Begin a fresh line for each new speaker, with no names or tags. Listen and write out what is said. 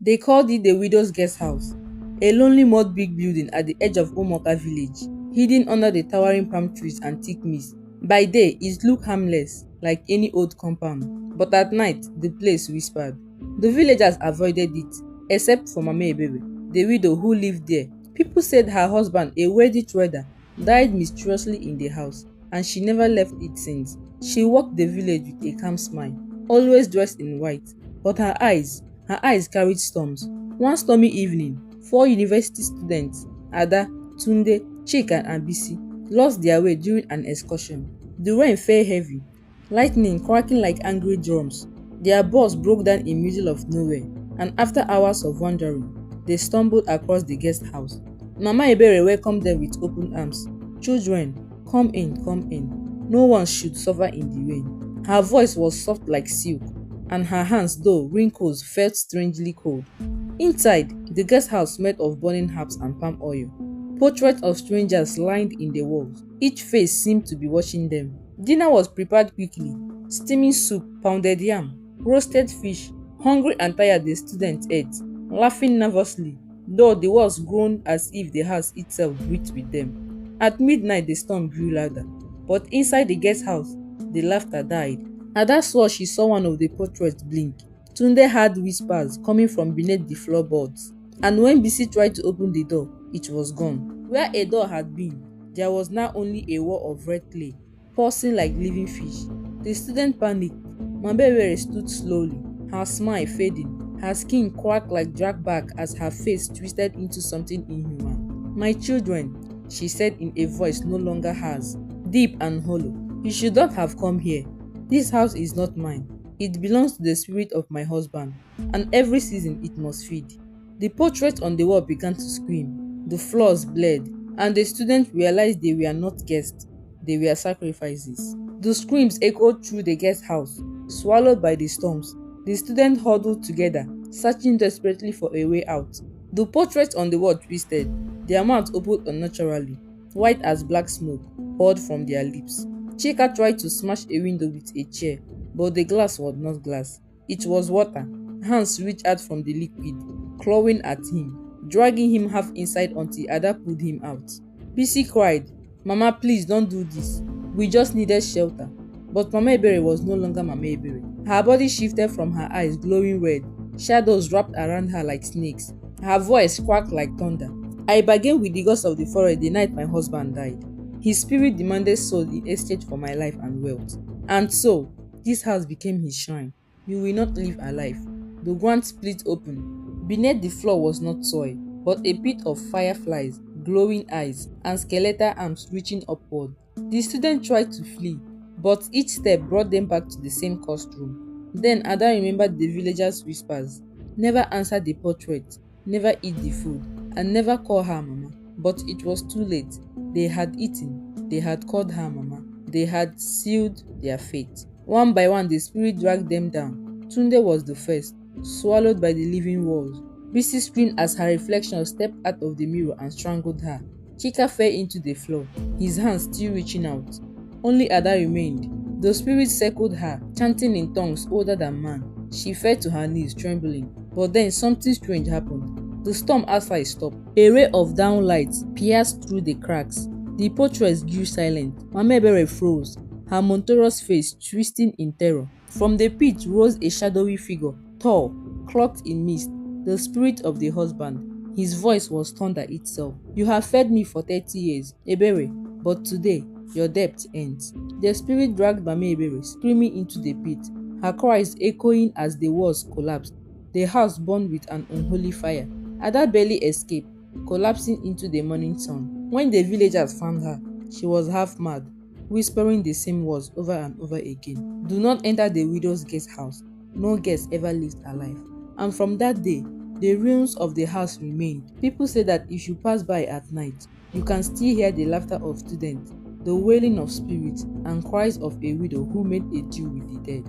They called it the widow's guest house, a lonely mud brick building at the edge of Omoka village, hidden under the towering palm trees and thick mist. By day, it looked harmless, like any old compound, but at night, the place whispered. The villagers avoided it, except for Mama Ebere, the widow who lived there. People said her husband, a wealthy trader, died mysteriously in the house, and she never left it since. She walked the village with a calm smile, always dressed in white, but her eyes carried storms. One stormy evening, four university students, Ada, Tunde, Chika and Bisi, lost their way during an excursion. The rain fell heavy, lightning cracking like angry drums. Their bus broke down in the middle of nowhere, and after hours of wandering, they stumbled across the guest house. Mama Ebere welcomed them with open arms. "Children, come in, come in. No one should suffer in the rain." Her voice was soft like silk, and her hands, though wrinkles, felt strangely cold. Inside, the guest house smelled of burning herbs and palm oil. Portraits of strangers lined in the walls. Each face seemed to be watching them. Dinner was prepared quickly. Steaming soup, pounded yam, roasted fish. Hungry and tired, the students ate, laughing nervously, though the walls groaned as if the house itself breathed with them. At midnight, the storm grew louder, but inside the guest house, the laughter died. Ada swore she saw one of the portraits blink. Tunde heard whispers coming from beneath the floorboards, and when Bisi tried to open the door, it was gone. Where a door had been, there was now only a wall of red clay, pulsing like living fish. The student panicked. Mambewere stood slowly, her smile fading, her skin cracked like drag back as her face twisted into something inhuman. "My children," she said in a voice no longer hers, deep and hollow, "you should not have come here. This house is not mine. It belongs to the spirit of my husband, and every season it must feed." The portrait on the wall began to scream. The floors bled, and the students realized they were not guests, they were sacrifices. The screams echoed through the guest house, swallowed by the storms. The students huddled together, searching desperately for a way out. The portraits on the wall twisted, their mouths opened unnaturally, white as black smoke poured from their lips. Chika tried to smash a window with a chair, but the glass was not glass. It was water. Hands reached out from the liquid, clawing at him, dragging him half inside until Ada pulled him out. Bisi cried, "Mama, please don't do this. We just needed shelter." But Mama Ebere was no longer Mama Ebere. Her body shifted from her eyes glowing red. Shadows wrapped around her like snakes. Her voice quacked like thunder. "I bargained with the gods of the forest the night my husband died. His spirit demanded soul in exchange for my life and wealth. And so, this house became his shrine. You will not live alive." The ground split open. Beneath the floor was not soil, but a pit of fireflies, glowing eyes, and skeletal arms reaching upward. The students tried to flee, but each step brought them back to the same cursed room. Then Ada remembered the villagers' whispers. Never answer the portrait, never eat the food, and never call her Mama. But it was too late. They had eaten, they had called her Mama, they had sealed their fate. One by one, the spirit dragged them down. Tunde was the first, swallowed by the living walls. Bisi screamed as her reflection stepped out of the mirror and strangled her. Chika fell into the floor, his hands still reaching out. Only Ada remained. The spirit circled her, chanting in tongues older than man. She fell to her knees, trembling. But then something strange happened. The storm outside stopped. A ray of downlight pierced through the cracks. The portraits grew silent. Mama Ebere froze, her Montero's face twisting in terror. From the pit rose a shadowy figure, tall, cloaked in mist, the spirit of the husband. His voice was thunder itself. "You have fed me for 30 years, Ebere, but today, your debt ends." The spirit dragged Mama Ebere, screaming into the pit, her cries echoing as the walls collapsed. The house burned with an unholy fire. Ada barely escaped, collapsing into the morning sun. When the villagers found her, she was half mad, whispering the same words over and over again. "Do not enter the widow's guest house. No guest ever lived alive." And from that day, the ruins of the house remained. People say that if you pass by at night, you can still hear the laughter of students, the wailing of spirits, and cries of a widow who made a deal with the dead.